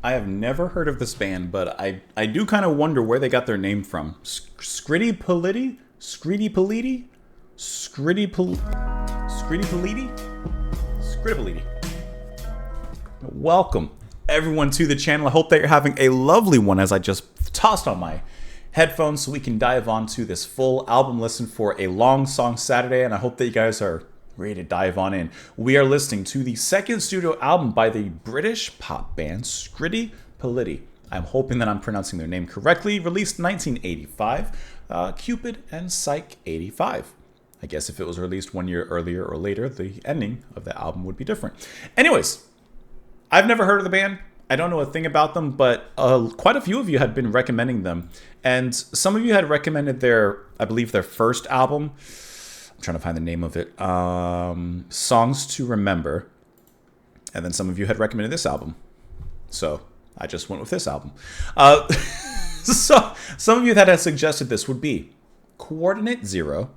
I have never heard of this band, but I do kind of wonder where they got their name from. Scritti Politti? Scritti Politti? Scritti Politti? Scritti Politti. Welcome, everyone, to the channel. I hope that you're having a lovely one as I just tossed on my headphones so we can dive onto this full album listen for a long song Saturday, and I hope that you guys are ready to dive on in. We are listening to the second studio album by the British pop band Scritti Politti. I'm hoping that I'm pronouncing their name correctly. Released 1985, Cupid and Psyche 85. I guess if it was released 1 year earlier or later, the ending of the album would be different. Anyways, I've never heard of the band. I don't know a thing about them, but quite a few of you had been recommending them. And some of you had recommended I believe their first album. I'm trying to find the name of it. Songs to Remember. And then some of you had recommended this album. So I just went with this album. So some of you that had suggested this would be Coordinate Zero,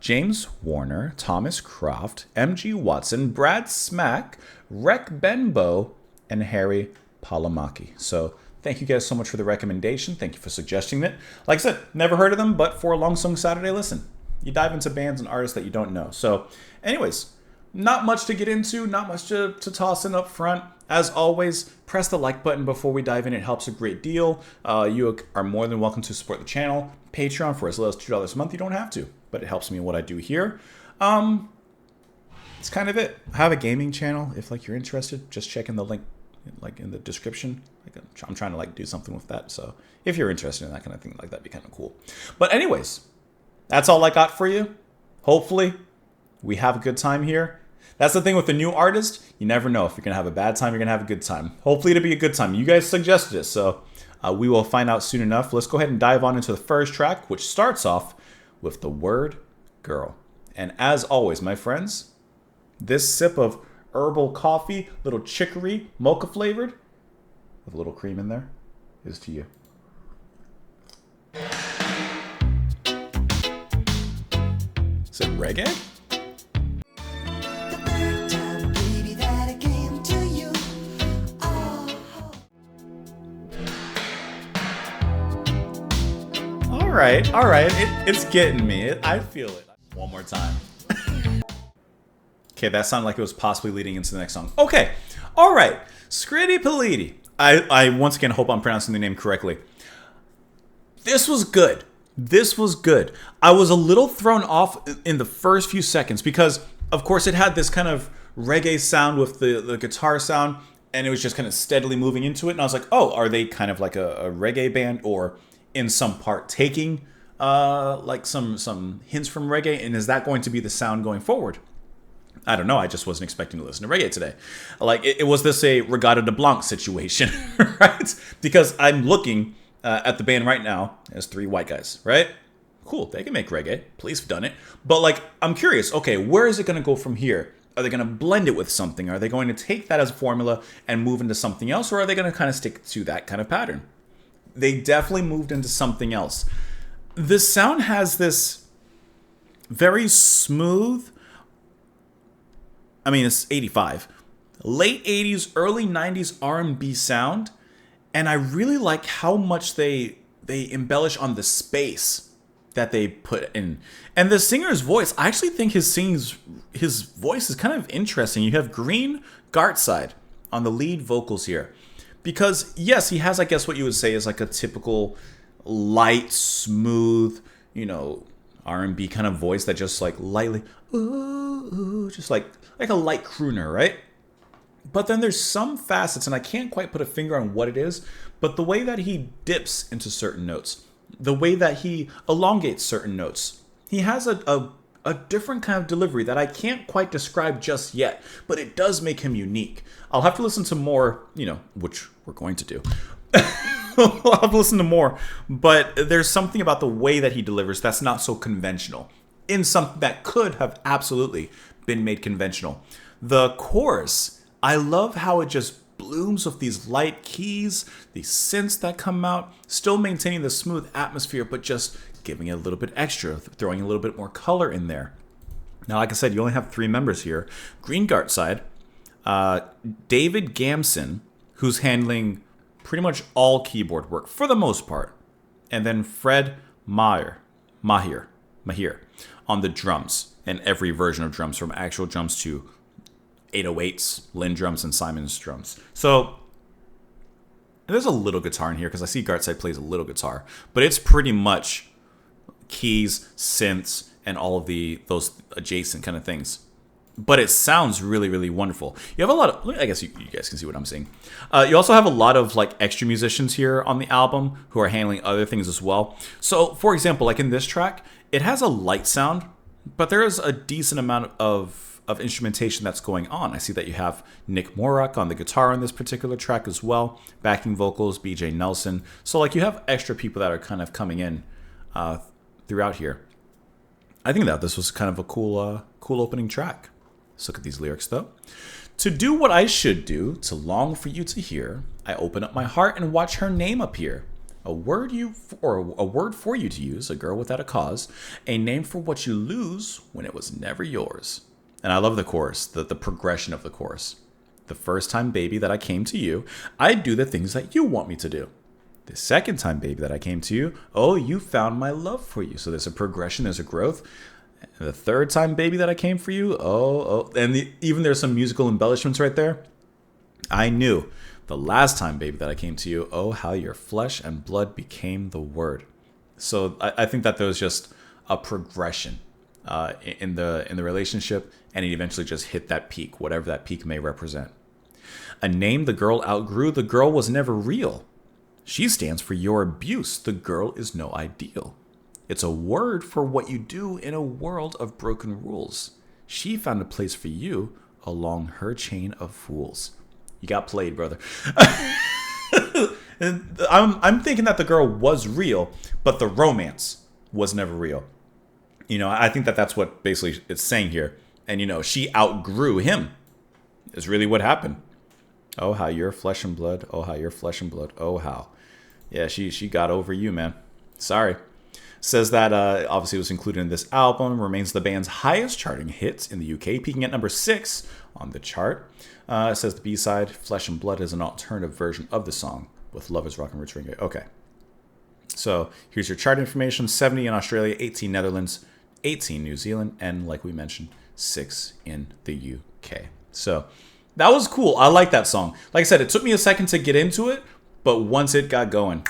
James Warner, Thomas Croft, M.G. Watson, Brad Smack, Rek Benbow, and Harry Palamaki. So thank you guys so much for the recommendation. Thank you for suggesting it. Like I said, never heard of them, but for a Long Song Saturday listen, you dive into bands and artists that you don't know. So anyways, not much to get into, not much to toss in up front. As always, press the like button before we dive in. It helps a great deal. You are more than welcome to support the channel. Patreon for as low as $2 a month. You don't have to, but it helps me in what I do here. It's kind of it. I have a gaming channel. If you're interested, just check in the link in the description. I'm trying to do something with that. So if you're interested in that kind of thing, that'd be kind of cool. But anyways, that's all I got for you. Hopefully we have a good time here. That's the thing with the new artist. You never know. If you're going to have a bad time, you're going to have a good time. Hopefully it'll be a good time. You guys suggested it, so we will find out soon enough. Let's go ahead and dive on into the first track, which starts off with the word girl. And as always, my friends, this sip of herbal coffee, little chicory, mocha flavored, with a little cream in there, is to you. Is it reggae? All right. It's getting me. I feel it. One more time. Okay, that sounded like it was possibly leading into the next song. Okay, all right. Scritti Politti. I once again hope I'm pronouncing the name correctly. This was good. I was a little thrown off in the first few seconds because, of course, it had this kind of reggae sound with the guitar sound, and it was just kind of steadily moving into it. And I was like, oh, are they kind of like a reggae band, or in some part taking some hints from reggae, and is that going to be the sound going forward? I don't know. I just wasn't expecting to listen to reggae today. It was this a Regatta de Blanc situation, right? Because I'm looking at the band right now as three white guys, right? Cool, they can make reggae. Police have done it. But I'm curious, okay, where is it going to go from here? Are they going to blend it with something? Are they going to take that as a formula and move into something else? Or are they going to kind of stick to that kind of pattern? They definitely moved into something else. The sound has this very smooth, it's 85, late 80s, early 90s R&B sound, and I really like how much they embellish on the space that they put in. And the singer's voice, I actually think his voice is kind of interesting. You have Green Gartside on the lead vocals here. Because, yes, he has, I guess, what you would say is a typical light, smooth, R&B kind of voice that just lightly, ooh, just like a light crooner, right? But then there's some facets, and I can't quite put a finger on what it is, but the way that he dips into certain notes, the way that he elongates certain notes, he has a different kind of delivery that I can't quite describe just yet, but it does make him unique. I'll have to listen to more, which we're going to do. I'll have to listen to more, but there's something about the way that he delivers that's not so conventional, in something that could have absolutely been made conventional. The chorus, I love how it just blooms with these light keys, these synths that come out, still maintaining the smooth atmosphere, but just giving it a little bit extra, throwing a little bit more color in there. Now, like I said, you only have three members here. Green Gartside, David Gamson, who's handling pretty much all keyboard work for the most part. And then Fred Mahir on the drums, and every version of drums, from actual drums to 808s, Lynn drums, and Simon's drums. So there's a little guitar in here because I see Gartside plays a little guitar, but it's pretty much keys, synths, and all of those adjacent kind of things. But it sounds really, really wonderful. You have a lot of, I guess you guys can see what I'm saying. You also have a lot of like extra musicians here on the album who are handling other things as well. So for example, like in this track, it has a light sound, but there is a decent amount of instrumentation that's going on. I see that you have Nick Morak on the guitar on this particular track as well. Backing vocals, BJ Nelson. So like you have extra people that are kind of coming in throughout here. I think that this was kind of a cool opening track. Let's look at these lyrics, though. To do what I should do, to long for you to hear, I open up my heart and watch her name appear. A word for you to use, a girl without a cause, a name for what you lose when it was never yours. And I love the chorus, the progression of the chorus. The first time, baby, that I came to you, I'd do the things that you want me to do. The second time, baby, that I came to you, oh, you found my love for you. So there's a progression, there's a growth. The third time, baby, that I came for you, and even there's some musical embellishments right there. I knew the last time, baby, that I came to you, oh, how your flesh and blood became the word. So I think that there was just a progression in the relationship, and it eventually just hit that peak, whatever that peak may represent. A name the girl outgrew, the girl was never real. She stands for your abuse, the girl is no ideal. It's a word for what you do in a world of broken rules. She found a place for you along her chain of fools. You got played, brother. I'm thinking that the girl was real, but the romance was never real. You know, I think that that's what basically it's saying here. And, you know, she outgrew him is really what happened. Oh, how you're flesh and blood. Oh, how you're flesh and blood. Oh, how. Yeah, she got over you, man. Sorry. Says that obviously it was included in this album, remains the band's highest charting hit in the UK, peaking at number 6 on the chart. It says the B-side, Flesh and Blood, is an alternative version of the song with Love is Rock and Rich Ringo. Okay. So here's your chart information. 70 in Australia, 18 Netherlands, 18 New Zealand, and like we mentioned, 6 in the UK. So that was cool. I like that song. Like I said, it took me a second to get into it, but once it got going,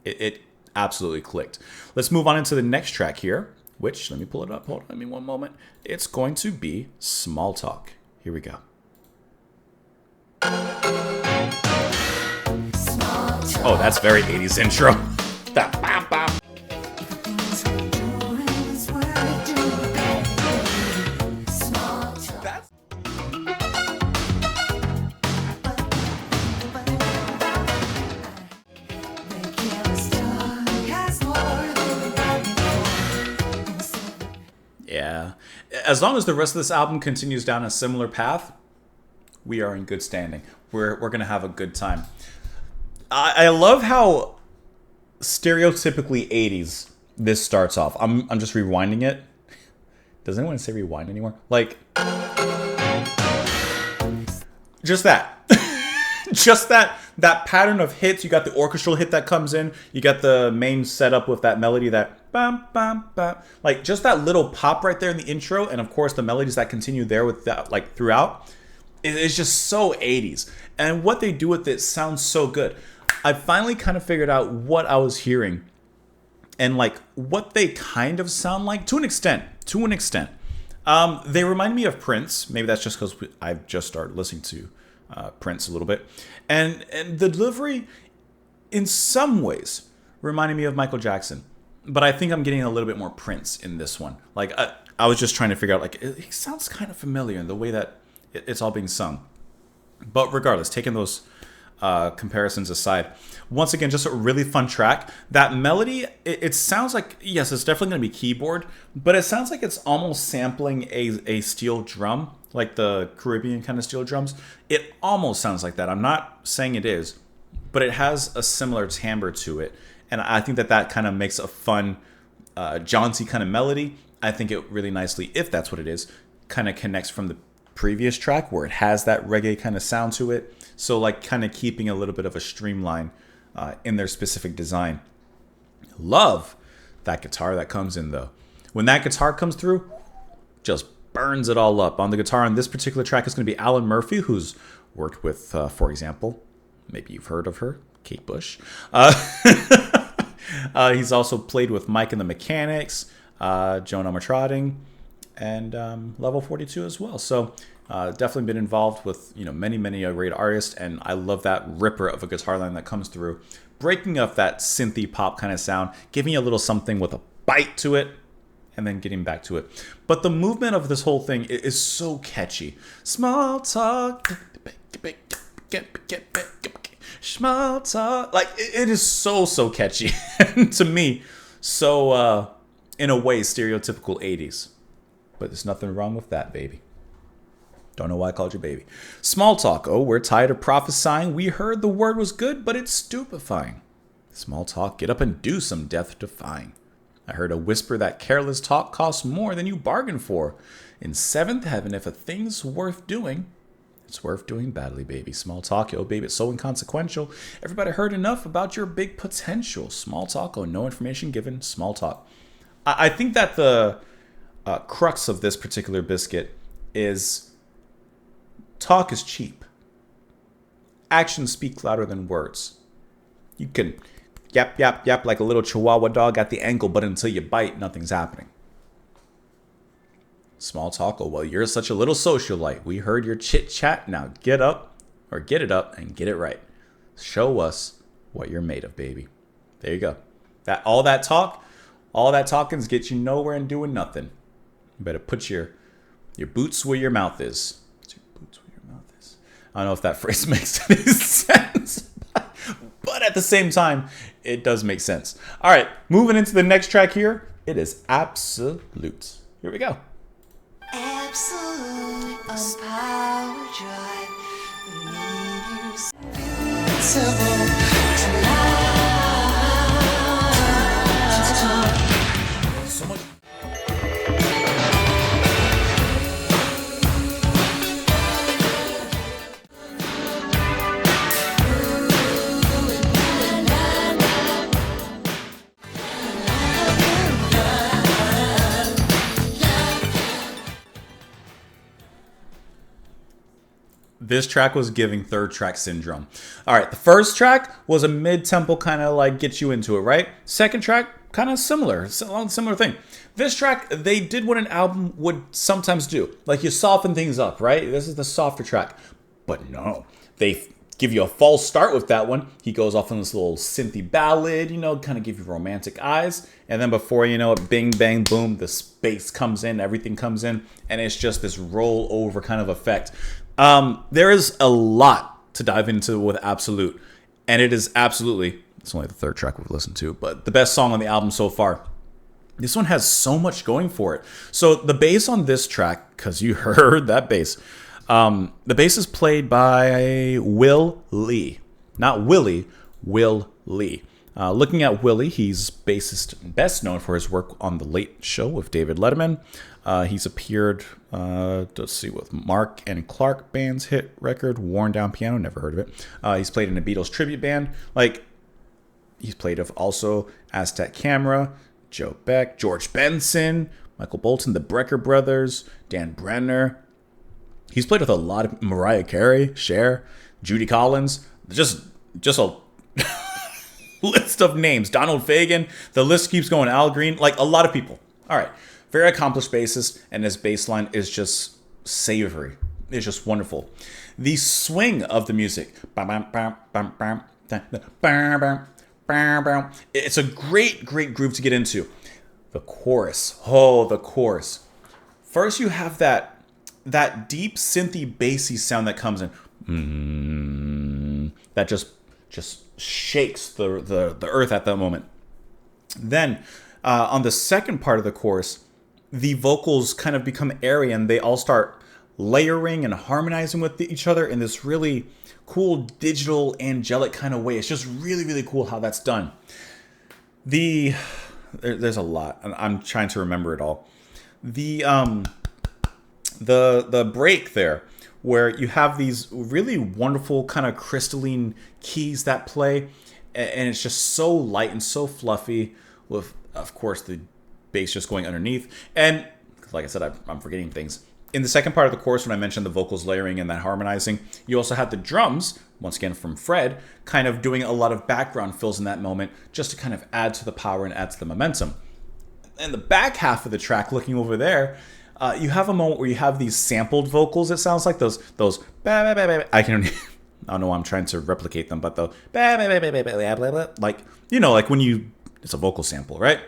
it absolutely clicked. Let's move on into the next track here, which, let me pull it up. Hold on, one moment. It's going to be Small Talk. Here we go. Oh, that's very 80s intro. That bam, bam. Yeah. As long as the rest of this album continues down a similar path, we are in good standing. We're going to have a good time. I love how stereotypically 80s this starts off. I'm just rewinding it. Does anyone say rewind anymore? Like, just that. Just that pattern of hits. You got the orchestral hit that comes in. You got the main setup with that melody that bam, bam, bam. Like just that little pop right there in the intro. And of course the melodies that continue there with that like throughout. It's just so 80s. And what they do with it sounds so good. I finally kind of figured out what I was hearing. And like what they kind of sound like to an extent. They remind me of Prince. Maybe that's just because I've just started listening to Prince a little bit, and the delivery in some ways reminded me of Michael Jackson, but I think I'm getting a little bit more Prince in this one. Like I was just trying to figure out, like, he sounds kind of familiar in the way that it's all being sung. But regardless, taking those comparisons aside, once again, just a really fun track. That melody, it sounds like, yes, it's definitely going to be keyboard, but it sounds like it's almost sampling a steel drum, like the Caribbean kind of steel drums. It almost sounds like that. I'm not saying it is, but it has a similar timbre to it. And I think that kind of makes a fun, jaunty kind of melody. I think it really nicely, if that's what it is, kind of connects from the previous track where it has that reggae kind of sound to it. So like kind of keeping a little bit of a streamline in their specific design. Love that guitar that comes in though. When that guitar comes through, just burns it all up. On the guitar on this particular track is going to be Alan Murphy, who's worked with, for example, maybe you've heard of her, Kate Bush. He's also played with Mike and the Mechanics, Joan Armatrading, and Level 42 as well. So definitely been involved with many great artists, and I love that ripper of a guitar line that comes through, breaking up that synthy pop kind of sound, giving you a little something with a bite to it, and then getting back to it. But the movement of this whole thing is so catchy. Small talk, small talk. Like, it is so catchy. And to me, so, in a way, stereotypical 80s. But there's nothing wrong with that, baby. Don't know why I called you baby. Small talk. Oh, we're tired of prophesying. We heard the word was good, but it's stupefying. Small talk. Get up and do some death defying. I heard a whisper that careless talk costs more than you bargained for. In seventh heaven, if a thing's worth doing, it's worth doing badly, baby. Small talk, yo, baby, it's so inconsequential. Everybody heard enough about your big potential. Small talk, oh, no information given. Small talk. I think that the crux of this particular biscuit is talk is cheap. Actions speak louder than words. You can yap, yap, yap like a little chihuahua dog at the ankle, but until you bite, nothing's happening. Small talk, oh, well, you're such a little socialite. We heard your chit-chat. Now get up, or get it up, and get it right. Show us what you're made of, baby. There you go. All that talking's get you nowhere and doing nothing. You better put your boots where your mouth is. Put your boots where your mouth is. I don't know if that phrase makes any sense, but at the same time, it does make sense. All right, moving into the next track here. It is Absolute. Here we go. Absolute on power drive. Need you simple tonight. So much. This track was giving third track syndrome. All right, the first track was a mid-tempo kind of like get you into it, right? Second track, kind of similar thing. This track, they did what an album would sometimes do. Like you soften things up, right? This is the softer track. But no, they give you a false start with that one. He goes off on this little synthy ballad, kind of give you romantic eyes. And then before you know it, bing, bang, boom, the space comes in, everything comes in. And it's just this roll over kind of effect. There is a lot to dive into with Absolute, and it is absolutely, it's only the third track we've listened to, but the best song on the album so far. This one has so much going for it. So the bass on this track, because you heard that bass, the bass is played by Will Lee. Not Willie, Will Lee. Looking at Willie, he's bassist best known for his work on The Late Show with David Letterman. He's appeared, with Mark and Clark Band's hit record, Worn Down Piano, never heard of it. He's played in a Beatles tribute band. He's played with also Aztec Camera, Joe Beck, George Benson, Michael Bolton, the Brecker Brothers, Dan Brenner. He's played with a lot of Mariah Carey, Cher, Judy Collins, just a list of names. Donald Fagen, the list keeps going. Al Green, like a lot of people. All right. Very accomplished bassist, and his bass line is just savory. It's just wonderful. The swing of the music. It's a great groove to get into. The chorus. Oh, the chorus. First, you have that deep synthy bassy sound that comes in. That just shakes the earth at that moment. Then, on the second part of the chorus, the vocals kind of become airy and they all start layering and harmonizing with each other in this really cool digital angelic kind of way. It's just really cool how that's done. There's a lot. I'm trying to remember it all. The the break there, where you have these really wonderful kind of crystalline keys that play, and it's just so light and so fluffy, with, of course, the bass just going underneath. And like I said, I'm forgetting things. In the second part of the chorus, when I mentioned the vocals layering and that harmonizing, you also had the drums, once again from Fred, kind of doing a lot of background fills in that moment, just to kind of add to the power and add to the momentum. In the back half of the track, looking over there, you have a moment where you have these sampled vocals. It sounds like those I don't know why I'm trying to replicate them, but the like, you know, like when you, it's a vocal sample, right?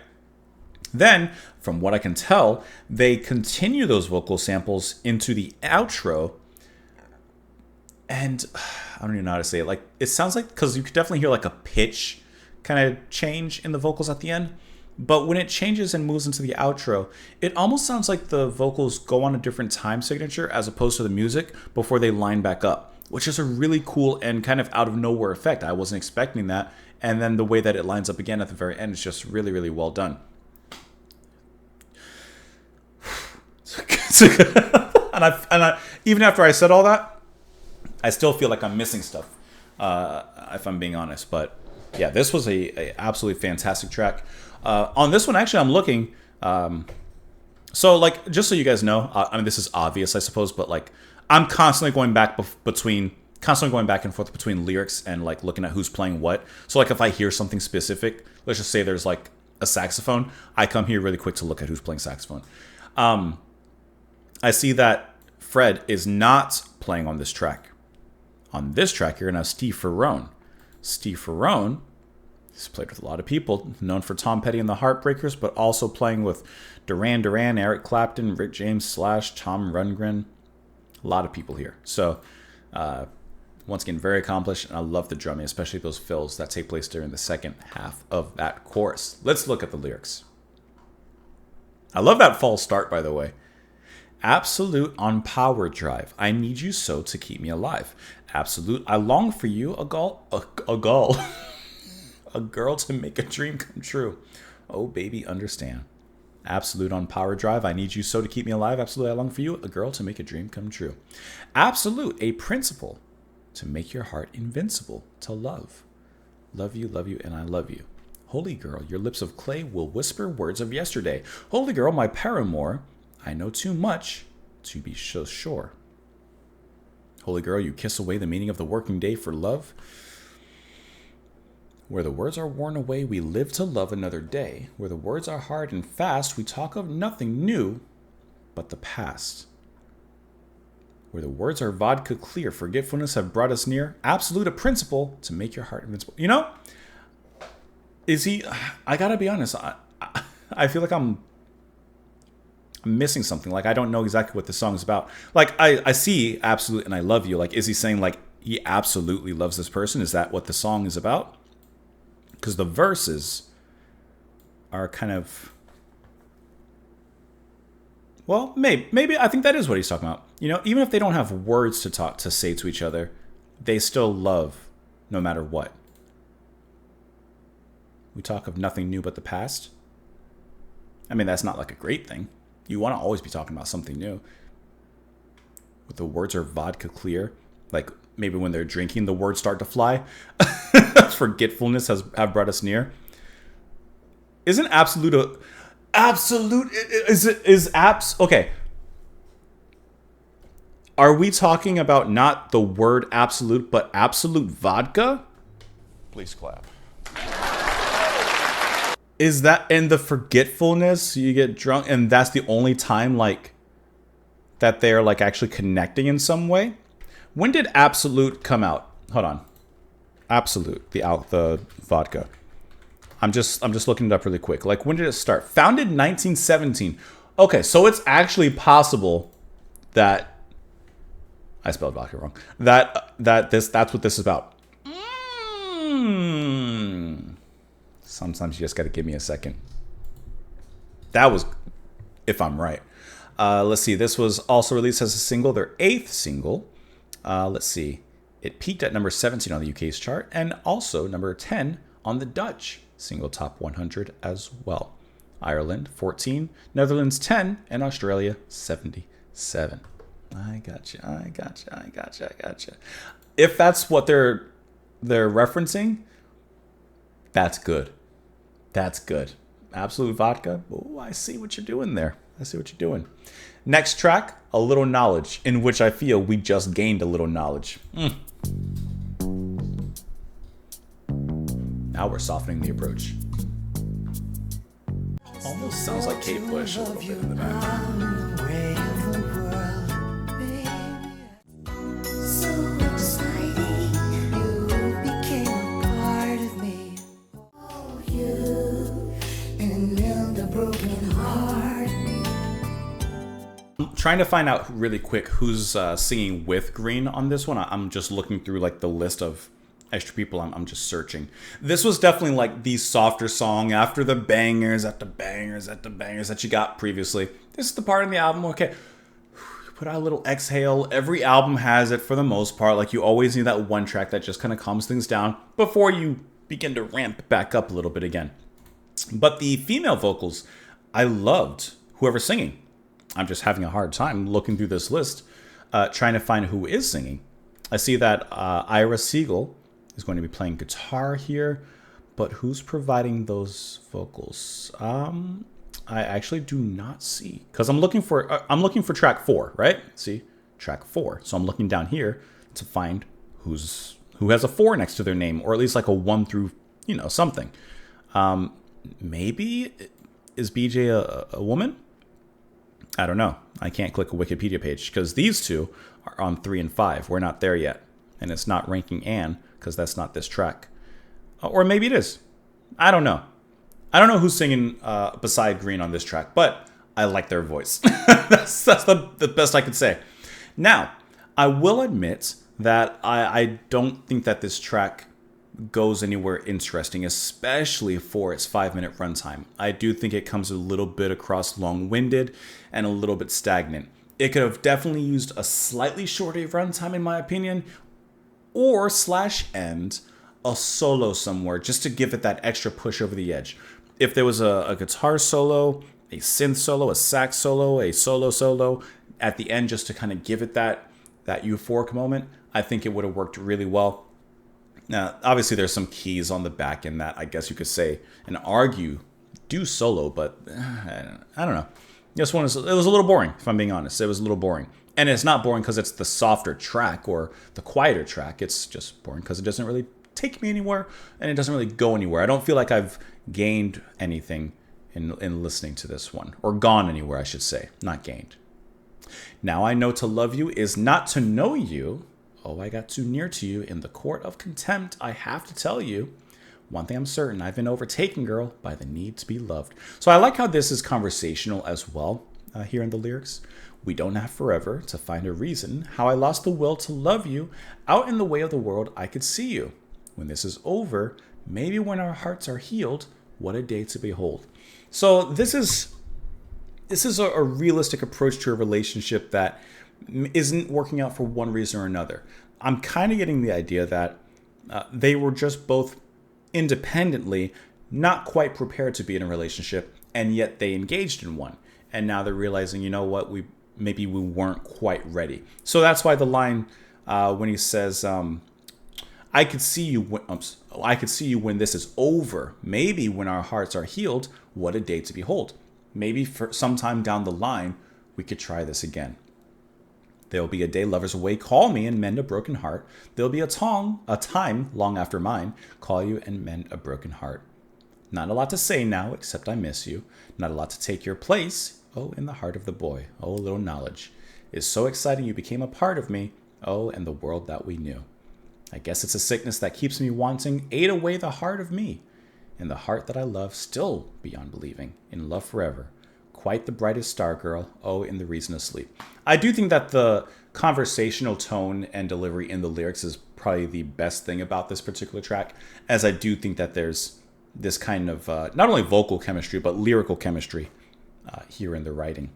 Then, from what I can tell, they continue those vocal samples into the outro, and I don't even know how to say it. Like, it sounds like, because you could definitely hear like a pitch kind of change in the vocals at the end. But when it changes and moves into the outro, it almost sounds like the vocals go on a different time signature as opposed to the music before they line back up, which is a really cool and kind of out of nowhere effect. I wasn't expecting that. And then the way that it lines up again at the very end is just really, really well done. and I even after I said all that, I still feel like I'm missing stuff, if I'm being honest. But yeah, this was a absolutely fantastic track. On this one, actually, I'm looking. So, like, just so you guys know, I mean, this is obvious, I suppose, but like, I'm constantly going back and forth between lyrics and like looking at who's playing what. So, like, if I hear something specific, let's just say there's like a saxophone, I come here really quick to look at who's playing saxophone. I see that Fred is not playing on this track. On this track, you're gonna have Steve Ferrone. Steve Ferrone, he's played with a lot of people, known for Tom Petty and the Heartbreakers, but also playing with Duran Duran, Eric Clapton, Rick James, Slash, Tom Rundgren. A lot of people here. So, once again, very accomplished, and I love the drumming, especially those fills that take place during the second half of that chorus. Let's look at the lyrics. I love that false start, by the way. Absolute on power drive. I need you so to keep me alive. Absolute. I long for you, a girl to make a dream come true. Oh, baby, understand. Absolute on power drive. I need you so to keep me alive. Absolute. I long for you, a girl to make a dream come true. Absolute. A principle to make your heart invincible. To love. Love you, and I love you. Holy girl, your lips of clay will whisper words of yesterday. Holy girl, my paramour, I know too much to be so sure. Holy girl, you kiss away the meaning of the working day for love. Where the words are worn away, we live to love another day. Where the words are hard and fast, we talk of nothing new but the past. Where the words are vodka clear, forgetfulness have brought us near. Absolute a principle to make your heart invincible. You know, is he? I gotta be honest. I feel like I'm missing something. Like, I don't know exactly what this song is about. Like, I see absolute and I love you. Like, is he saying like he absolutely loves this person? Is that what the song is about? Because the verses are kind of, well, maybe I think that is what he's talking about. You know, even if they don't have words to say to each other, they still love no matter what. We talk of nothing new but the past. I mean, that's not like a great thing. You want to always be talking about something new. But the words are vodka clear. Like, maybe when they're drinking, the words start to fly. Forgetfulness have brought us near. Isn't absolute a... Absolute... Is abs... Okay. Are we talking about not the word absolute, but absolute vodka? Please clap. Is that in the forgetfulness? You get drunk and that's the only time like that they're like actually connecting in some way? When did Absolute come out? Hold on. Absolute, the vodka. I'm just looking it up really quick. Like, when did it start? Founded in 1917. Okay, so it's actually possible that I spelled vodka wrong. That's what this is about. Sometimes you just got to give me a second. That was, if I'm right. Let's see. This was also released as a single, their 8th single. Let's see. It peaked at number 17 on the UK's chart and also number 10 on the Dutch single top 100 as well. Ireland 14, Netherlands 10, and Australia 77. 7. I gotcha. If that's what they're referencing, that's good. That's good. Absolute Vodka. Oh, I see what you're doing there. Next track, A Little Knowledge, in which I feel we just gained a little knowledge. Now we're softening the approach. Almost sounds like Kate Bush a little bit in the background. I'm trying to find out really quick who's singing with Green on this one. I'm just looking through like the list of extra people. I'm just searching. This was definitely like the softer song after the bangers that you got previously. This is the part in the album, okay, put out a little exhale. Every album has it for the most part. Like you always need that one track that just kind of calms things down before you begin to ramp back up a little bit again. But the female vocals, I loved whoever's singing. I'm just having a hard time looking through this list, trying to find who is singing. I see that Ira Siegel is going to be playing guitar here, but who's providing those vocals? I actually do not see, because I'm looking for track 4, right? See, track 4. So I'm looking down here to find who has a 4 next to their name, or at least like a 1 through something. Maybe is BJ a woman? I don't know. I can't click a Wikipedia page because these two are on 3 and 5. We're not there yet. And it's not ranking Anne because that's not this track. Or maybe it is. I don't know. I don't know who's singing beside Green on this track, but I like their voice. that's the best I could say. Now, I will admit that I don't think that this track goes anywhere interesting, especially for its 5-minute runtime. I do think it comes a little bit across long-winded and a little bit stagnant. It could have definitely used a slightly shorter runtime, in my opinion, or /end a solo somewhere just to give it that extra push over the edge. If there was a guitar solo, a synth solo, a sax solo, a solo at the end just to kind of give it that euphoric moment, I think it would have worked really well. Now, obviously, there's some keys on the back end that I guess you could say and argue do solo, but I don't know. This one it was a little boring, if I'm being honest. It was a little boring. And it's not boring because it's the softer track or the quieter track. It's just boring because it doesn't really take me anywhere and it doesn't really go anywhere. I don't feel like I've gained anything in listening to this one. Or gone anywhere, I should say. Not gained. Now I know to love you is not to know you. Oh, I got too near to you. In the court of contempt, I have to tell you. One thing I'm certain, I've been overtaken, girl, by the need to be loved. So I like how this is conversational as well here in the lyrics. We don't have forever to find a reason. How I lost the will to love you. Out in the way of the world, I could see you. When this is over, maybe when our hearts are healed, what a day to behold. So this is a realistic approach to a relationship that isn't working out for one reason or another. I'm kind of getting the idea that they were just both independently not quite prepared to be in a relationship, and yet they engaged in one. And now they're realizing, you know what, maybe we weren't quite ready. So that's why the line when he says, I could see you when this is over. Maybe when our hearts are healed, what a day to behold. Maybe for sometime down the line, we could try this again. There'll be a day lovers away, call me and mend a broken heart. There'll be a time long after mine, call you and mend a broken heart. Not a lot to say now, except I miss you. Not a lot to take your place. Oh, in the heart of the boy. Oh, a little knowledge. It's so exciting you became a part of me. Oh, and the world that we knew. I guess it's a sickness that keeps me wanting. Ate away the heart of me. In the heart that I love, still beyond believing. In love forever. Quite the brightest star, girl. Oh, in the reason of sleep. I do think that the conversational tone and delivery in the lyrics is probably the best thing about this particular track, as I do think that there's this kind of not only vocal chemistry, but lyrical chemistry here in the writing.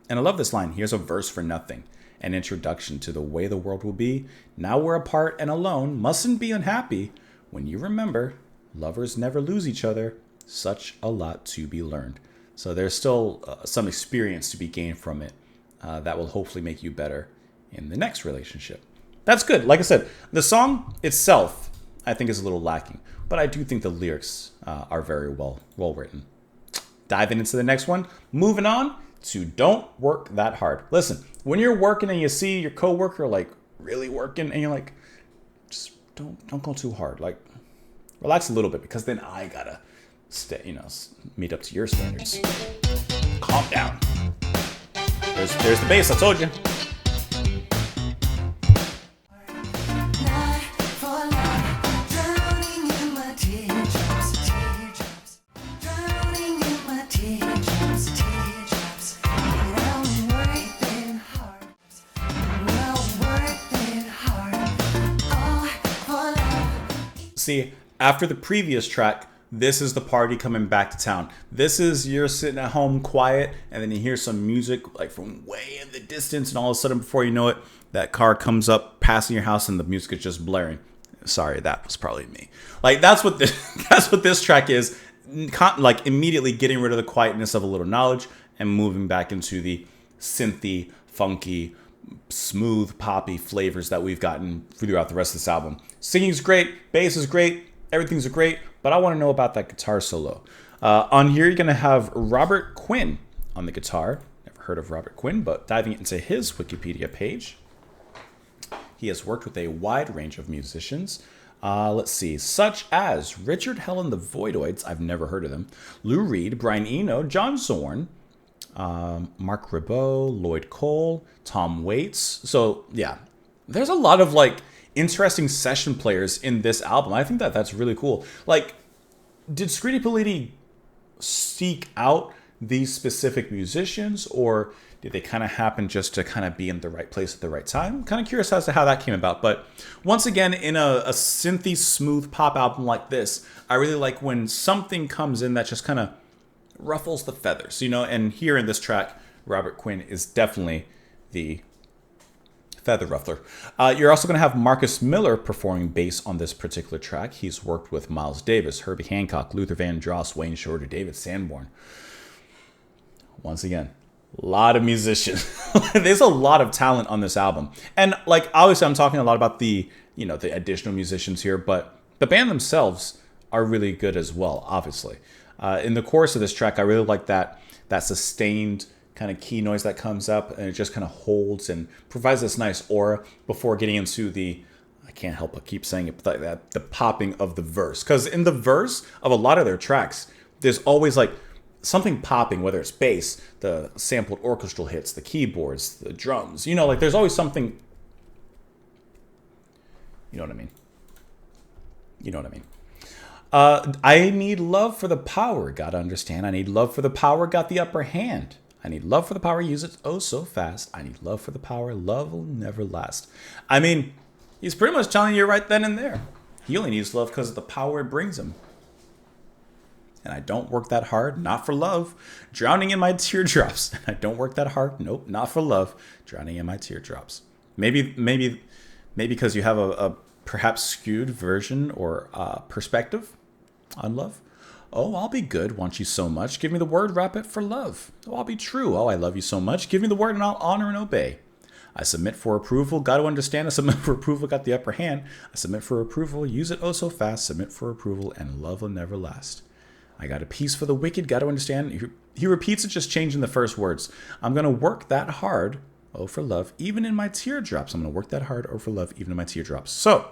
And I love this line. Here's a verse for nothing. An introduction to the way the world will be. Now we're apart and alone. Mustn't be unhappy. When you remember, lovers never lose each other. Such a lot to be learned. So there's still some experience to be gained from it that will hopefully make you better in the next relationship. That's good. Like I said, the song itself, I think, is a little lacking, but I do think the lyrics are very well written. Diving into the next one, moving on to Don't Work That Hard. Listen, when you're working and you see your coworker like really working and you're like, just don't go too hard. Like, relax a little bit, because then I gotta meet up to your standards. Calm down. There's the bass, I told you. See, after the previous track, this is the party coming back to town. This is you're sitting at home quiet, and then you hear some music like from way in the distance, and all of a sudden, before you know it, that car comes up passing your house, and the music is just blaring. Sorry, that was probably me. Like that's what this track is. Like immediately getting rid of the quietness of a little knowledge and moving back into the synthy, funky, smooth, poppy flavors that we've gotten throughout the rest of this album. Singing's great, bass is great, everything's great, but I want to know about that guitar solo. On here, you're going to have Robert Quinn on the guitar. Never heard of Robert Quinn, but diving into his Wikipedia page, he has worked with a wide range of musicians. Let's see, such as Richard Hell and the Voidoids, I've never heard of them, Lou Reed, Brian Eno, John Zorn, Mark Ribot, Lloyd Cole, Tom Waits. So yeah, there's a lot of like interesting session players in this album. I think that's really cool. Like, did Scritti Politti seek out these specific musicians, or did they kind of happen just to kind of be in the right place at the right time? I'm kind of curious as to how that came about. But once again, in a synthy, smooth pop album like this, I really like when something comes in that just kind of ruffles the feathers, and here in this track, Robert Quinn is definitely the feather ruffler. You're also going to have Marcus Miller performing bass on this particular track. He's worked with Miles Davis, Herbie Hancock, Luther Vandross, Wayne Shorter, David Sanborn. Once again, a lot of musicians. There's a lot of talent on this album. And like, obviously I'm talking a lot about the additional musicians here, but the band themselves are really good as well, obviously. In the chorus of this track, I really like that sustained kind of key noise that comes up, and it just kind of holds and provides this nice aura before getting into I can't help but keep saying it, but the popping of the verse. Because in the verse of a lot of their tracks, there's always like something popping, whether it's bass, the sampled orchestral hits, the keyboards, the drums, like there's always something, you know what I mean? I need love for the power, gotta understand. I need love for the power, got the upper hand. I need love for the power, use it oh so fast. I need love for the power, love will never last. I mean, he's pretty much telling you right then and there. He only needs love because of the power it brings him. And I don't work that hard, not for love, drowning in my teardrops. I don't work that hard, nope, not for love, drowning in my teardrops. Maybe because you have a perhaps skewed version or perspective on love. Oh, I'll be good, want you so much. Give me the word, wrap it for love. Oh, I'll be true. Oh, I love you so much. Give me the word and I'll honor and obey. I submit for approval, got to understand. I submit for approval, got the upper hand. I submit for approval, use it oh so fast. Submit for approval, and love will never last. I got a piece for the wicked, got to understand. He repeats it, just changing the first words. I'm going to work that hard, oh for love, even in my teardrops. I'm going to work that hard, oh for love, even in my teardrops. So,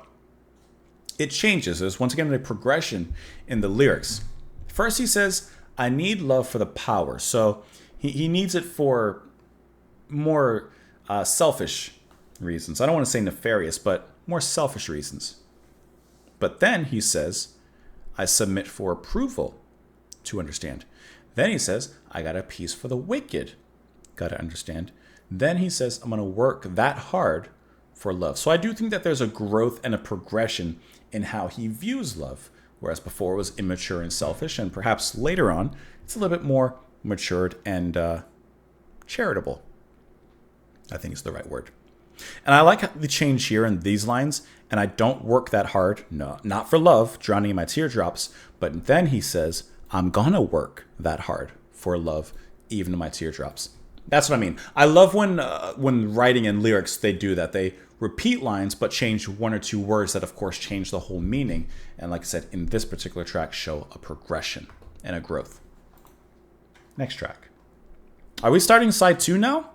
it changes. There's once again a progression in the lyrics. First he says, I need love for the power. So he needs it for more selfish reasons. I don't want to say nefarious, but more selfish reasons. But then he says, I submit for approval, to understand. Then he says, I got a piece for the wicked. Got to understand. Then he says, I'm going to work that hard for love. So I do think that there's a growth and a progression in how he views love. Whereas before it was immature and selfish, and perhaps later on, it's a little bit more matured and charitable. I think is the right word. And I like the change here in these lines, and I don't work that hard, no, not for love, drowning in my teardrops, but then he says, I'm gonna work that hard for love, even in my teardrops. That's what I mean. I love when writing and lyrics, they do that. They repeat lines, but change one or two words that, of course, change the whole meaning. And like I said, in this particular track, show a progression and a growth. Next track. Are we starting side 2 now?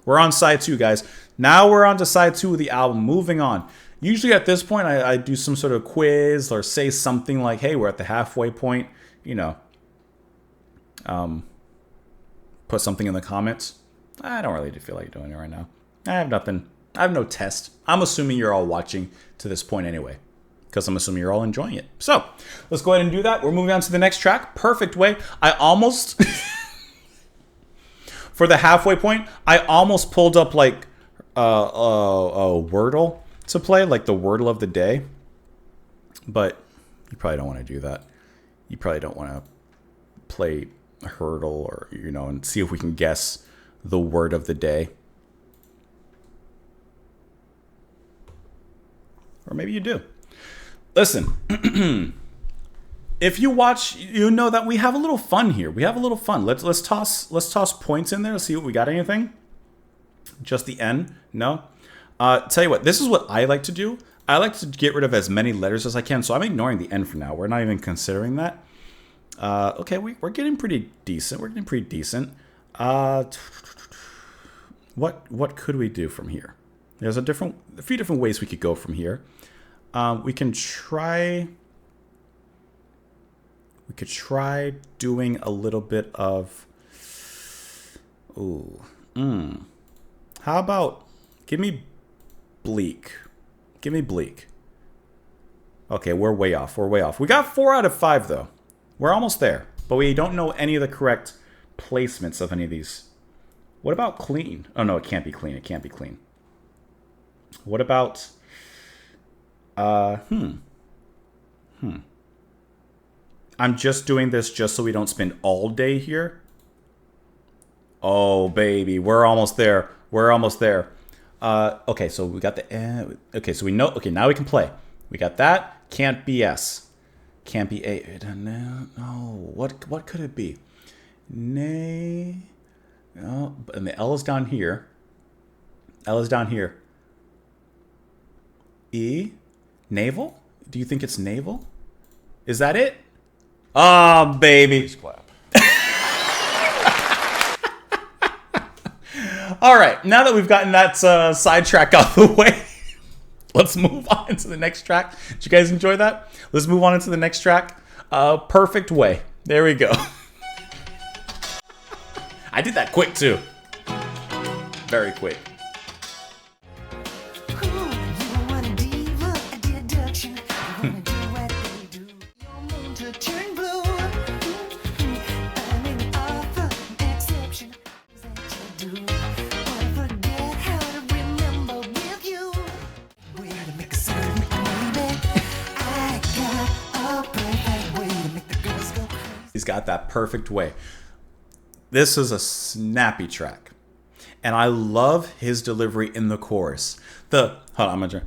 We're on side 2, guys. Now we're on to side 2 of the album. Moving on. Usually at this point, I do some sort of quiz or say something like, hey, we're at the halfway point. You know, put something in the comments. I don't really feel like doing it right now. I have nothing. I have no test. I'm assuming you're all watching to this point anyway, because I'm assuming you're all enjoying it. So let's go ahead and do that. We're moving on to the next track. Perfect Way. I almost, for the halfway point, I almost pulled up like a Wordle to play, like the Wordle of the day. But you probably don't want to do that. You probably don't want to play a hurdle or, you know, and see if we can guess the word of the day. Or maybe you do. Listen, if you watch, you know that we have a little fun here. We have a little fun. Let's toss points in there. Let's see what we got. Anything? Just the N? No. Tell you what. This is what I like to do. I like to get rid of as many letters as I can. So I'm ignoring the N for now. We're not even considering that. Okay, we're getting pretty decent. We're getting pretty decent. What could we do from here? There's a few different ways we could go from here. We could try doing a little bit of. How about give me bleak? Give me bleak. Okay, we're way off. We got 4 out of 5 though. We're almost there, but we don't know any of the correct placements of any of these. What about clean? Oh no, it can't be clean. It can't be clean. What about I'm just doing this just so we don't spend all day here. Oh baby, we're almost there. Okay, so we got the okay, so we know. Okay, now we can play. We got that. Can't be S. Can't be A. No. What could it be? Nay. No, and the L is down here. E. Navel? Do you think it's navel? Is that it? Oh, baby. Please clap. All right. Now that we've gotten that sidetrack out of the way, let's move on to the next track. Did you guys enjoy that? Let's move on into the next track. Perfect Way. There we go. I did that quick, too. Very quick. He's got that perfect way. This is a snappy track. And I love his delivery in the chorus. Hold on, I'm gonna try.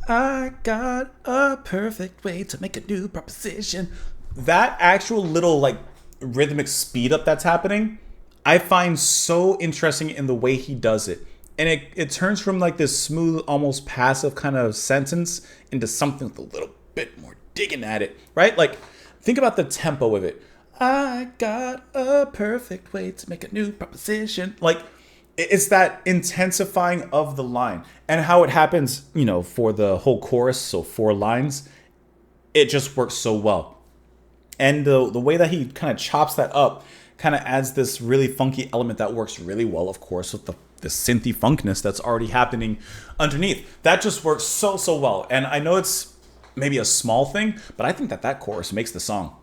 I got a perfect way to make a new proposition. That actual little like rhythmic speed up that's happening, I find so interesting in the way he does it. And it turns from like this smooth, almost passive kind of sentence into something with a little bit more digging at it, right? Like, think about the tempo of it. I got a perfect way to make a new proposition. Like, it's that intensifying of the line and how it happens, you know, for the whole chorus. So 4 lines, it just works so well. And the way that he kind of chops that up kind of adds this really funky element that works really well, of course, with the synthy funkness that's already happening underneath. That just works so well. And I know it's maybe a small thing, but I think that chorus makes the song.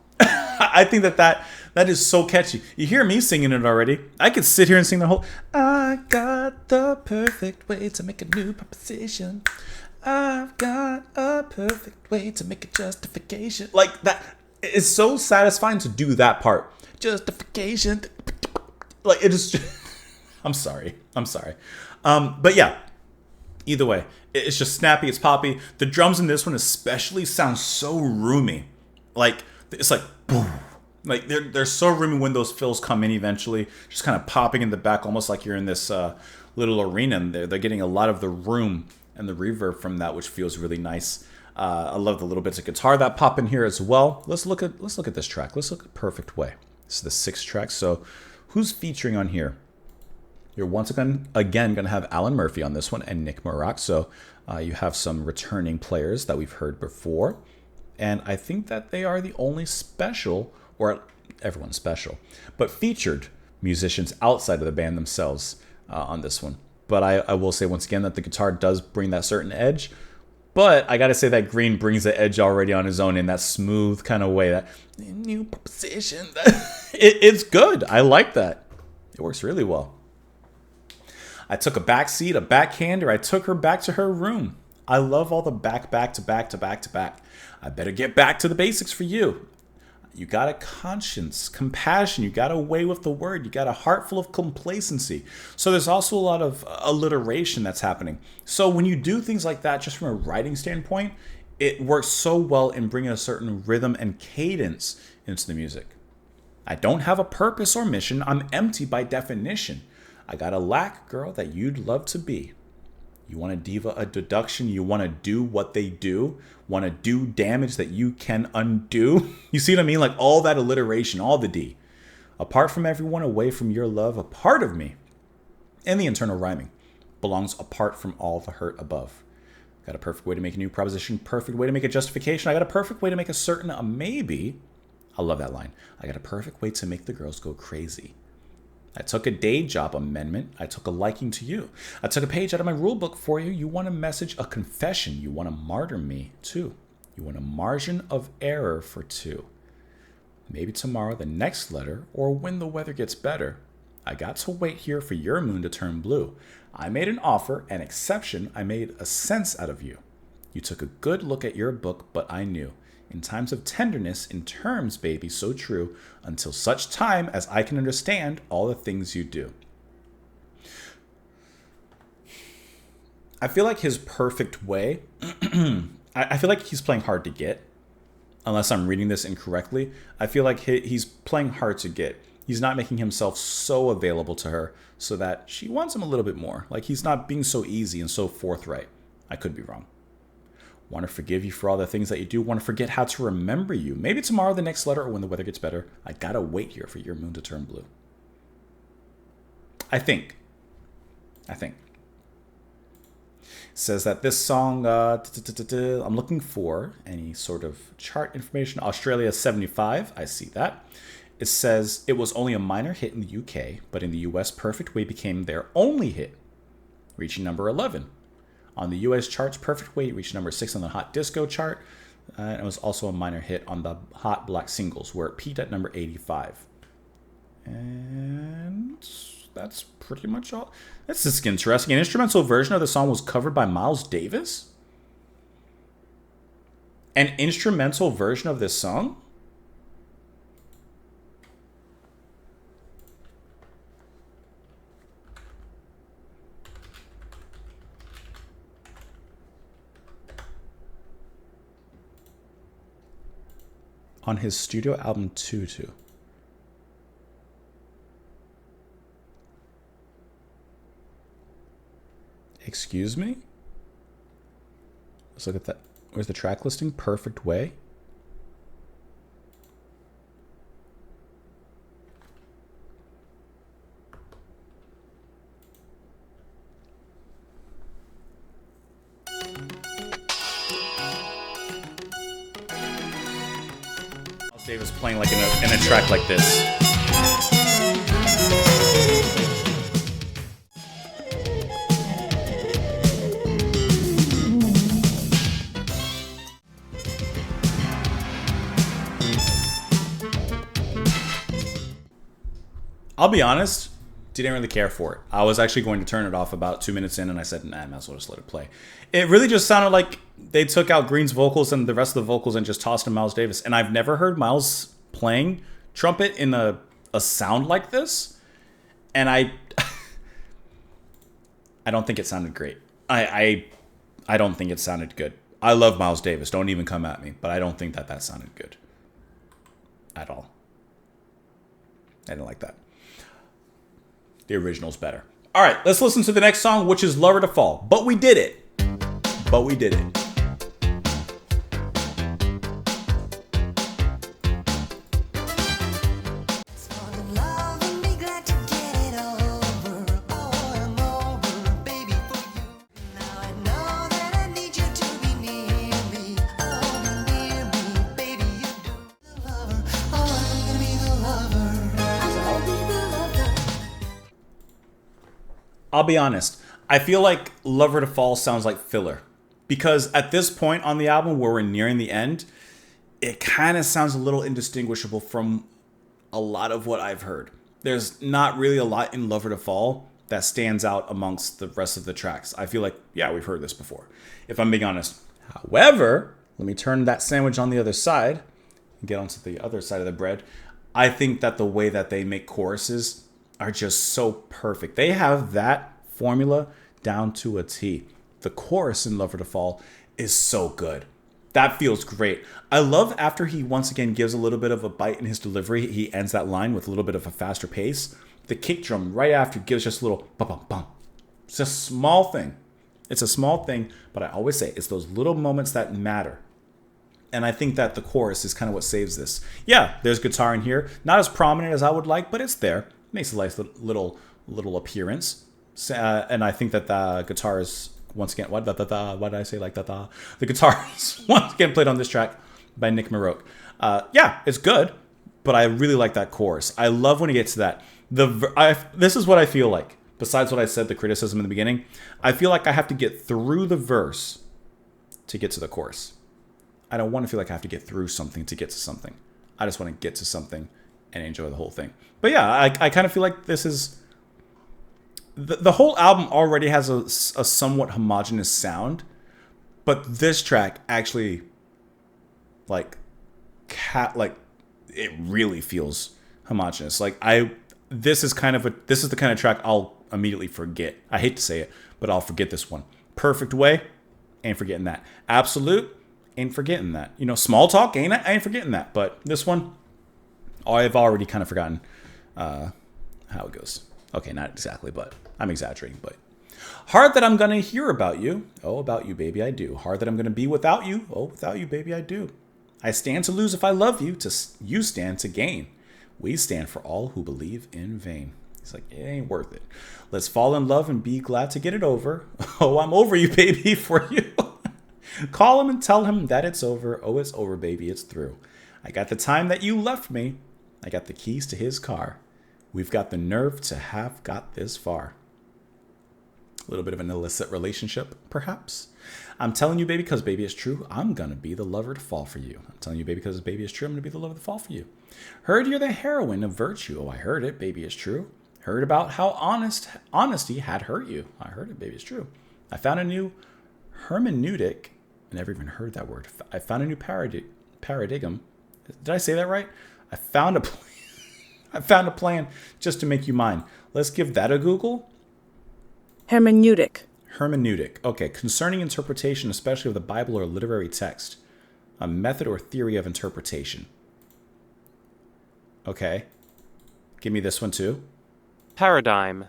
I think that is so catchy. You hear me singing it already. I could sit here and sing the whole. I got the perfect way to make a new proposition. I've got a perfect way to make a justification. Like that. It's so satisfying to do that part. Justification. Like it is. I'm sorry. But yeah. Either way, it's just snappy. It's poppy. The drums in this one especially sound so roomy. Like. It's like, boom. Like they're so roomy when those fills come in eventually, just kind of popping in the back, almost like you're in this little arena. And they're getting a lot of the room and the reverb from that, which feels really nice. I love the little bits of guitar that pop in here as well. Let's look at this track. Let's look at Perfect Way. This is the 6th track. So who's featuring on here? You're once again going to have Alan Murphy on this one and Nick Murak. So you have some returning players that we've heard before. And I think that they are the only special, or everyone's special, but featured musicians outside of the band themselves on this one. But I will say once again that the guitar does bring that certain edge. But I got to say that Green brings the edge already on his own in that smooth kind of way. That new position. It's good. I like that. It works really well. I took a back seat, a backhander. I took her back to her room. I love all the back to back. I better get back to the basics for you. You got a conscience, compassion. You got a way with the word. You got a heart full of complacency. So there's also a lot of alliteration that's happening. So when you do things like that, just from a writing standpoint, it works so well in bringing a certain rhythm and cadence into the music. I don't have a purpose or mission. I'm empty by definition. I got a lack, girl, that you'd love to be. You want a diva, a deduction. You want to do what they do. Want to do damage that you can undo. You see what I mean? Like all that alliteration, all the D. Apart from everyone, away from your love, a part of me. And the internal rhyming belongs apart from all the hurt above. Got a perfect way to make a new proposition. Perfect way to make a justification. I got a perfect way to make a certain a maybe. I love that line. I got a perfect way to make the girls go crazy. I took a day job amendment. I took a liking to you. I took a page out of my rule book for you. You want a message, a confession. You want to martyr me too. You want a margin of error for 2. Maybe tomorrow, the next letter, or when the weather gets better. I got to wait here for your moon to turn blue. I made an offer, an exception. I made a sense out of you. You took a good look at your book, but I knew. In times of tenderness, in terms, baby, so true, until such time as I can understand all the things you do. I feel like his perfect way, I feel like he's playing hard to get, unless I'm reading this incorrectly. I feel like he's playing hard to get. He's not making himself so available to her so that she wants him a little bit more. Like he's not being so easy and so forthright. I could be wrong. Want to forgive you for all the things that you do. Want to forget how to remember you. Maybe tomorrow, the next letter, or when the weather gets better. I gotta wait here for your moon to turn blue. I think. It says that this song, I'm looking for any sort of chart information. Australia 75, I see that. It says it was only a minor hit in the UK, but in the US, Perfect Way became their only hit, reaching number 11. On the US charts, Perfect Way reached number 6 on the Hot Disco chart. And it was also a minor hit on the Hot Black Singles, where it peaked at number 85. And that's pretty much all. That's just interesting. An instrumental version of the song was covered by Miles Davis? An instrumental version of this song? On his studio album Tutu. Excuse me? Let's look at that. Where's the track listing? Perfect Way. Davis playing like in a track like this. I'll be honest, didn't really care for it. I was actually going to turn it off about 2 minutes in, and I said, nah, I might as well just let it play. It really just sounded like they took out Green's vocals and the rest of the vocals and just tossed in Miles Davis. And I've never heard Miles playing trumpet in a sound like this. And I don't think it sounded great. I don't think it sounded good. I love Miles Davis. Don't even come at me. But I don't think that sounded good. At all. I didn't like that. The original's better. All right, let's listen to the next song, which is Lover to Fall. But we did it. But we did it. Fall in love and be glad to get it over. Oh, I'm over, baby, for you. Now I know that I need you to be near me. Oh, be near me, baby, you do. The lover, oh, I'm gonna be the lover. I'll be the lover. I'll be honest. I feel like Lover to Fall sounds like filler. Because at this point on the album where we're nearing the end, it kind of sounds a little indistinguishable from a lot of what I've heard. There's not really a lot in Lover to Fall that stands out amongst the rest of the tracks. I feel like, yeah, we've heard this before, if I'm being honest. However, let me turn that sandwich on the other side and get onto the other side of the bread. I think that the way that they make choruses are just so perfect. They have that formula down to a T. The chorus in Lover to Fall is so good. That feels great. I love after he once again gives a little bit of a bite in his delivery, he ends that line with a little bit of a faster pace. The kick drum right after gives just a little bum bum bum. It's a small thing. It's a small thing, but I always say it's those little moments that matter. And I think that the chorus is kind of what saves this. Yeah, there's guitar in here. Not as prominent as I would like, but it's there. Makes a nice little appearance. And I think that the guitar is, once again, why did I say like that? The guitar is once again played on this track by Nick Maroke. Yeah, it's good, but I really like that chorus. I love when he gets to that. This is what I feel like. Besides what I said, the criticism in the beginning, I feel like I have to get through the verse to get to the chorus. I don't want to feel like I have to get through something to get to something. I just want to get to something and enjoy the whole thing. But yeah, I kind of feel like this is... The whole album already has a somewhat homogeneous sound, but this track actually, it really feels homogeneous. This is the kind of track I'll immediately forget. I hate to say it, but I'll forget this one. Perfect Way, ain't forgetting that. Absolute, ain't forgetting that. Small Talk, I ain't forgetting that. But this one, I've already kind of forgotten how it goes. Okay, not exactly, but I'm exaggerating. But hard that I'm going to hear about you. Oh, about you, baby, I do. Hard that I'm going to be without you. Oh, without you, baby, I do. I stand to lose if I love you. You stand to gain. We stand for all who believe in vain. He's like, it ain't worth it. Let's fall in love and be glad to get it over. Oh, I'm over you, baby, for you. Call him and tell him that it's over. Oh, it's over, baby, it's through. I got the time that you left me. I got the keys to his car. We've got the nerve to have got this far. A little bit of an illicit relationship, perhaps. I'm telling you, baby, because baby is true. I'm going to be the lover to fall for you. I'm telling you, baby, because baby is true. I'm going to be the lover to fall for you. Heard you're the heroine of virtue. Oh, I heard it. Baby is true. Heard about how honesty had hurt you. I heard it. Baby is true. I found a new hermeneutic. I never even heard that word. I found a new paradigm. Did I say that right? I found a plan just to make you mine. Let's give that a Google. Hermeneutic. Hermeneutic. Okay, concerning interpretation, especially of the Bible or literary text. A method or theory of interpretation. Okay. Give me this one too. Paradigm.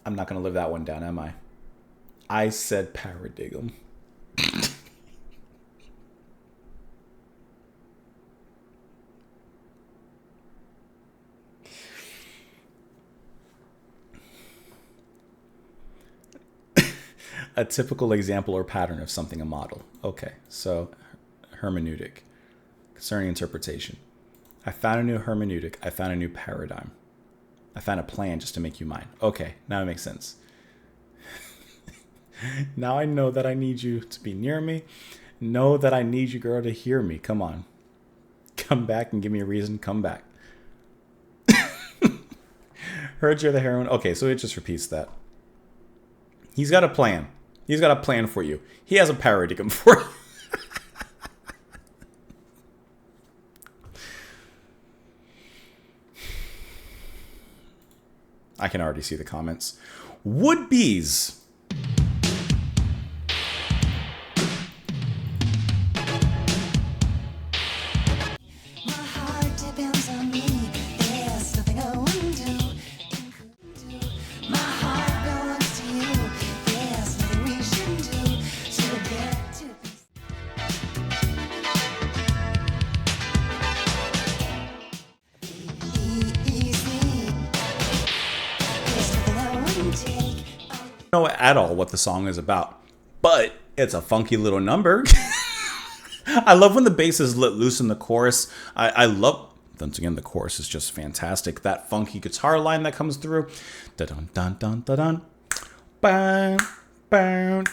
I'm not going to live that one down, am I? I said paradigm. A typical example or pattern of something, a model. Okay, so hermeneutic. Concerning interpretation. I found a new hermeneutic. I found a new paradigm. I found a plan just to make you mine. Okay, now it makes sense. Now I know that I need you to be near me. Know that I need you, girl, to hear me. Come on. Come back and give me a reason. Come back. Heard you're the heroine. Okay, so it just repeats that. He's got a plan. He's got a plan for you. He has a paradigm for you. I can already see the comments. Would Beez know at all what the song is about, but it's a funky little number. I love when the bass is let loose in the chorus. I love, once again, the chorus is just fantastic. That funky guitar line that comes through. Da-dun, dun, dun, da-dun. Bam, bam,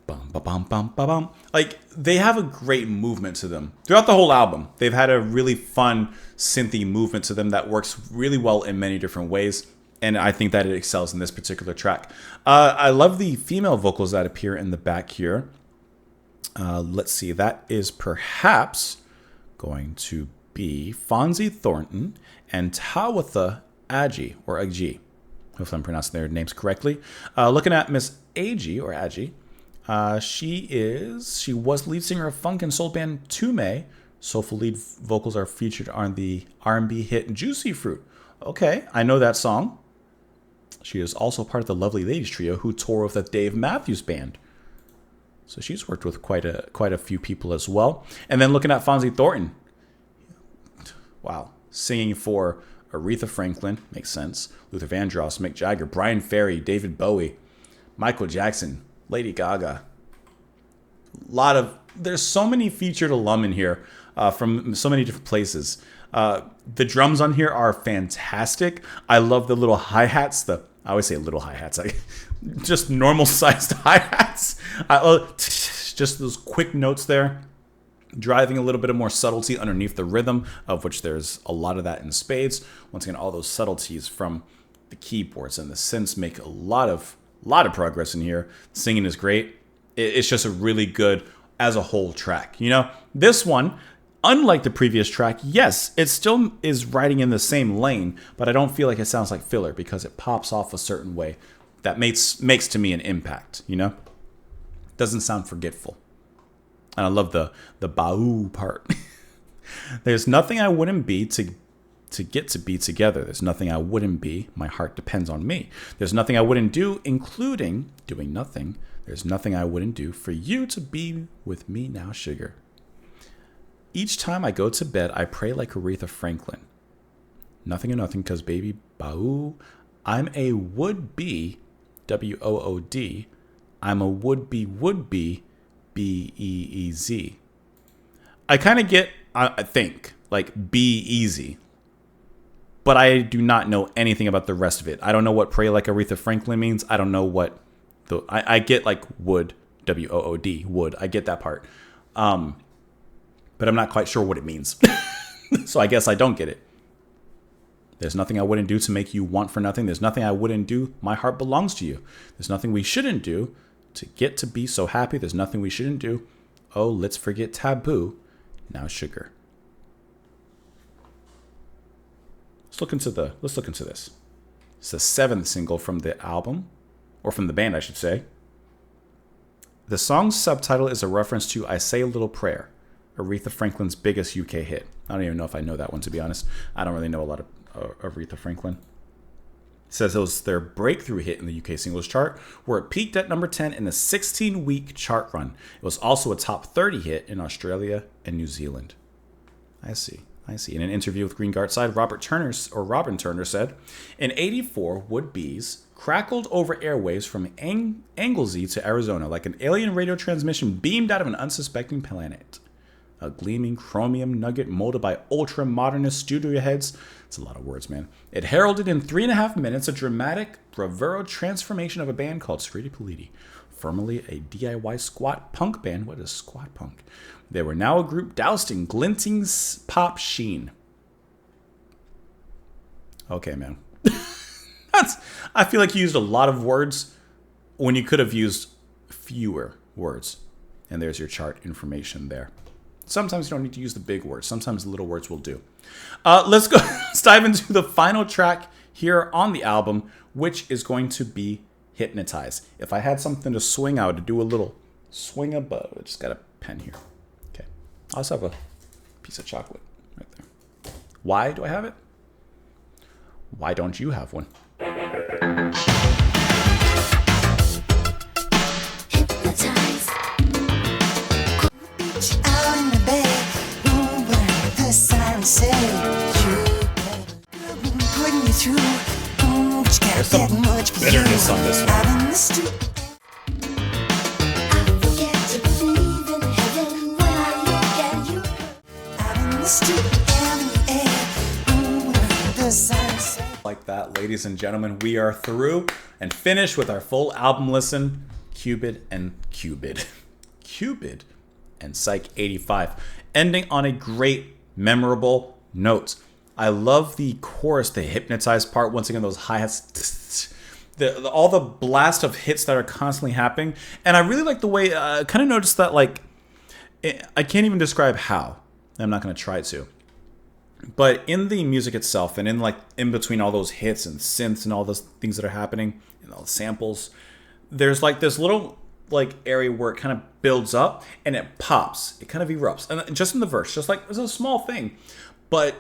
bum, ba, bum, bum, ba, bum. Like, they have a great movement to them. Throughout the whole album, they've had a really fun synthy movement to them that works really well in many different ways. And I think that it excels in this particular track. I love the female vocals that appear in the back here. Let's see. That is perhaps going to be Fonzie Thornton and Tawatha Agi, or Agi. Hopefully I'm pronouncing their names correctly. Looking at Miss Agi, or Agi. She was lead singer of funk and soul band Tume. Soulful lead vocals are featured on the R&B hit Juicy Fruit. Okay, I know that song. She is also part of the Lovely Ladies trio who tour with the Dave Matthews Band. So she's worked with quite a few people as well. And then looking at Fonzie Thornton. Wow. Singing for Aretha Franklin, makes sense. Luther Vandross, Mick Jagger, Brian Ferry, David Bowie, Michael Jackson, Lady Gaga. There's so many featured alum in here from so many different places. The drums on here are fantastic. I love the little hi-hats. I always say little hi-hats. Just normal-sized hi-hats. Just those quick notes there. Driving a little bit of more subtlety underneath the rhythm, of which there's a lot of that in spades. Once again, all those subtleties from the keyboards and the synths make a lot of progress in here. Singing is great. It's just a really good, as a whole, track. You know, this one, unlike the previous track, yes, it still is riding in the same lane, but I don't feel like it sounds like filler because it pops off a certain way that makes to me an impact, you know? Doesn't sound forgetful. And I love the baoo part. There's nothing I wouldn't be to get to be together. There's nothing I wouldn't be. My heart depends on me. There's nothing I wouldn't do, including doing nothing. There's nothing I wouldn't do for you to be with me now, sugar. Each time I go to bed, I pray like Aretha Franklin. Nothing or nothing, cause baby, baoo. I'm a would-be, W-O-O-D. I'm a would-be, B-E-E-Z. I kind of get, I think, like, be easy. But I do not know anything about the rest of it. I don't know what pray like Aretha Franklin means. I don't know what, I get, like, would, W-O-O-D, would. I get that part. But I'm not quite sure what it means. So I guess I don't get it. There's nothing I wouldn't do to make you want for nothing. There's nothing I wouldn't do. My heart belongs to you. There's nothing we shouldn't do to get to be so happy. There's nothing we shouldn't do. Oh, let's forget taboo. Now sugar. Let's look into this. It's the 7th single from the album, or from the band, I should say. The song's subtitle is a reference to I Say a Little Prayer, Aretha Franklin's biggest UK hit. I don't even know if I know that one, to be honest. I don't really know a lot of Aretha Franklin. It says it was their breakthrough hit in the UK singles chart, where it peaked at number 10 in a 16-week chart run. It was also a top 30 hit in Australia and New Zealand. I see. In an interview with Green Gartside, Robin Turner said, in 84, Would Beez crackled over airwaves from Anglesey to Arizona like an alien radio transmission beamed out of an unsuspecting planet. A gleaming chromium nugget molded by ultra-modernist studio heads. It's a lot of words, man. It heralded in 3.5 minutes a dramatic bravura transformation of a band called Scritti Politti, formerly a DIY squat punk band. What is squat punk? They were now a group doused in glinting pop sheen. Okay, man. I feel like you used a lot of words when you could have used fewer words. And there's your chart information there. Sometimes you don't need to use the big words. Sometimes the little words will do. Let's go. Let's dive into the final track here on the album, which is going to be Hypnotize. If I had something to swing, I would do a little swing above. I just got a pen here. Okay. I also have a piece of chocolate right there. Why do I have it? Why don't you have one? Hypnotize. Out in the bed, where the sirens say you better putting you through. Just got that much for you. bass on this one. Out in the street. I forget to believe in heaven when I look at you. Out in the street and in the air. The sirens. Like that, ladies and gentlemen, we are through and finished with our full album listen. Cupid and Psyche 85, ending on a great, memorable note. I love the chorus, the Hypnotize part. Once again, those hi-hats, all the blast of hits that are constantly happening. And I really like the way, I kind of noticed that, like, I can't even describe how. I'm not going to try to. But in the music itself, and in between all those hits and synths and all those things that are happening, and all the samples, there's like this little area where it kind of builds up and it pops. It kind of erupts. And just in the verse, just like it's a small thing. But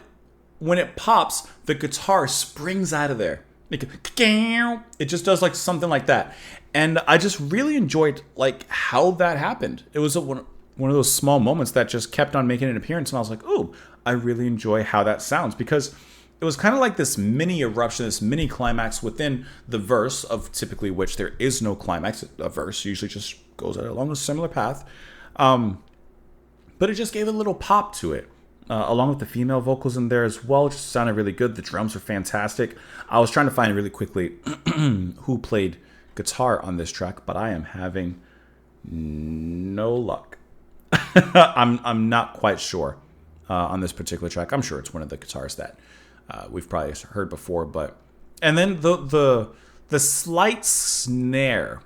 when it pops, the guitar springs out of there. It just does like something like that. And I just really enjoyed like how that happened. It was one of those small moments that just kept on making an appearance. And I was like, ooh, I really enjoy how that sounds, because it was kind of like this mini eruption, this mini climax within the verse, of typically which there is no climax. A verse usually just goes along a similar path. But it just gave a little pop to it. Along with the female vocals in there as well. It just sounded really good. The drums were fantastic. I was trying to find really quickly who played guitar on this track, but I am having no luck. I'm not quite sure on this particular track. I'm sure it's one of the guitars that we've probably heard before, and then the slight snare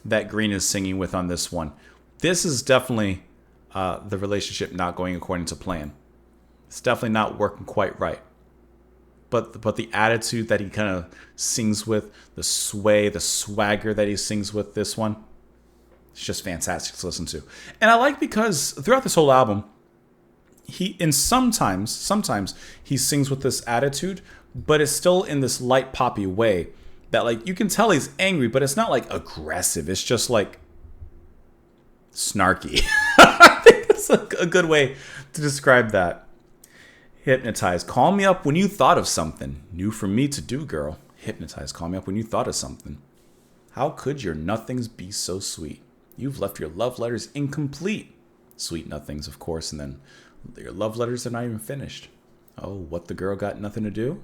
that Green is singing with on this one. This is definitely the relationship not going according to plan. It's definitely not working quite right. But the attitude that he kind of sings with, the sway, the swagger that he sings with this one, it's just fantastic to listen to. And I like, because throughout this whole album, sometimes he sings with this attitude, but it's still in this light poppy way that, like, you can tell he's angry, but it's not like aggressive. It's just like snarky. I think that's a good way to describe that. Hypnotize. Call me up when you thought of something new for me to do, girl. Hypnotize. Call me up when you thought of something. How could your nothings be so sweet? You've left your love letters incomplete. Sweet nothings, of course, and then your love letters are not even finished. Oh, what the girl got nothing to do?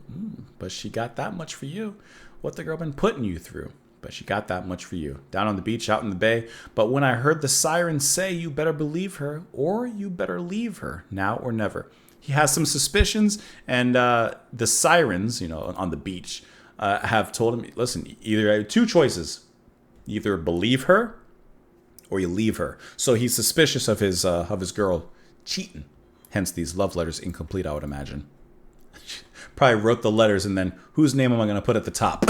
But she got that much for you. What the girl been putting you through? But she got that much for you. Down on the beach, out in the bay. But when I heard the sirens say, you better believe her, or you better leave her, now or never. He has some suspicions, and the sirens, on the beach, have told him, listen, either I have two choices. Either believe her, or you leave her. So he's suspicious of his girl cheating. Hence these love letters incomplete, I would imagine. Probably wrote the letters and then, whose name am I going to put at the top?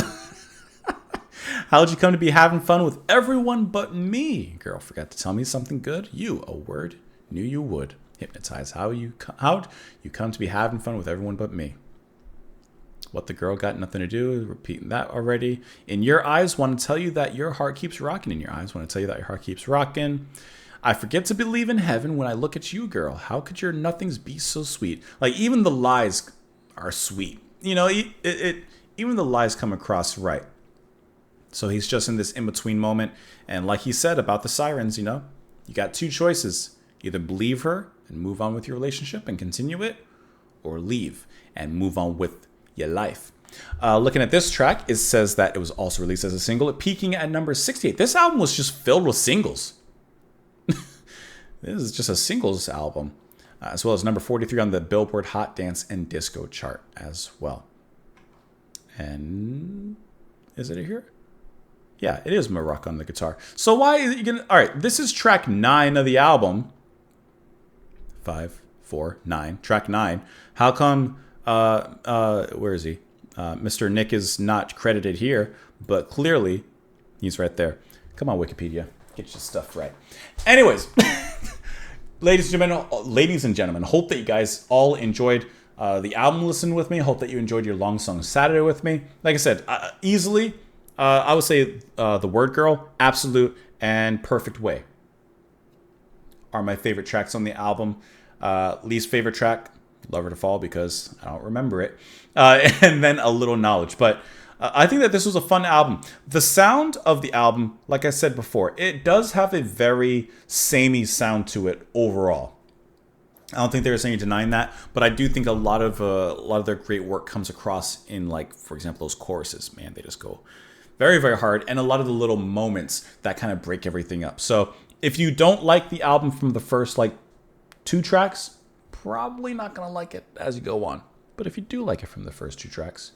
How'd you come to be having fun with everyone but me? Girl, forgot to tell me something good? You, a word, knew you would. Hypnotize. How'd you come to be having fun with everyone but me? What the girl got nothing to do. Repeating that already. In your eyes, want to tell you that your heart keeps rocking. In your eyes, want to tell you that your heart keeps rocking. I forget to believe in heaven when I look at you, girl. How could your nothings be so sweet? Like, even the lies are sweet. Even the lies come across right. So he's just in this in-between moment. And like he said about the sirens, you got two choices. Either believe her and move on with your relationship and continue it, or leave and move on with your life. Looking at this track, it says that it was also released as a single, peaking at number 68. This album was just filled with singles. This is just a singles album, as well as number 43 on the Billboard Hot Dance and Disco chart as well. And is it here? Yeah, it is Maroc on the guitar. So why are you gonna? All right, this is track 9 of the album. 5, 4, 9. Track 9. How come? Where is he? Mr. Nick is not credited here, but clearly he's right there. Come on, Wikipedia, get your stuff right. Anyways, ladies and gentlemen, hope that you guys all enjoyed the album listen with me. Hope that you enjoyed your Long Song Saturday with me. Like I said, easily, I would say The Word Girl, Absolute, and Perfect Way are my favorite tracks on the album. Least favorite track, Lover to Fall, because I don't remember it. And then A Little Knowledge. But I think that this was a fun album. The sound of the album, like I said before, it does have a very samey sound to it overall. I don't think there's any denying that, but I do think a lot of their great work comes across in, like, for example, those choruses. Man, they just go very, very hard, and a lot of the little moments that kind of break everything up. So if you don't like the album from the first, like, 2 tracks, probably not going to like it as you go on. But if you do like it from the first 2 tracks,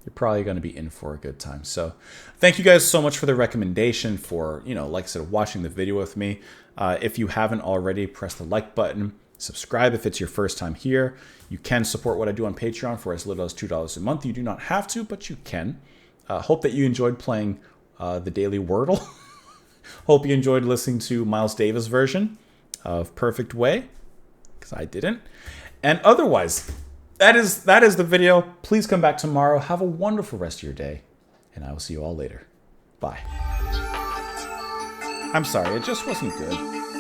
you're probably going to be in for a good time. So thank you guys so much for the recommendation, for, you know, like I said, watching the video with me. If you haven't already, press the like button. Subscribe if it's your first time here. You can support what I do on Patreon for as little as $2 a month. You do not have to, but you can. Hope that you enjoyed playing the Daily Wordle. Hope you enjoyed listening to Miles Davis' version of Perfect Way, because I didn't. And otherwise, that is the video. Please come back tomorrow. Have a wonderful rest of your day, and I will see you all later. Bye. I'm sorry, it just wasn't good.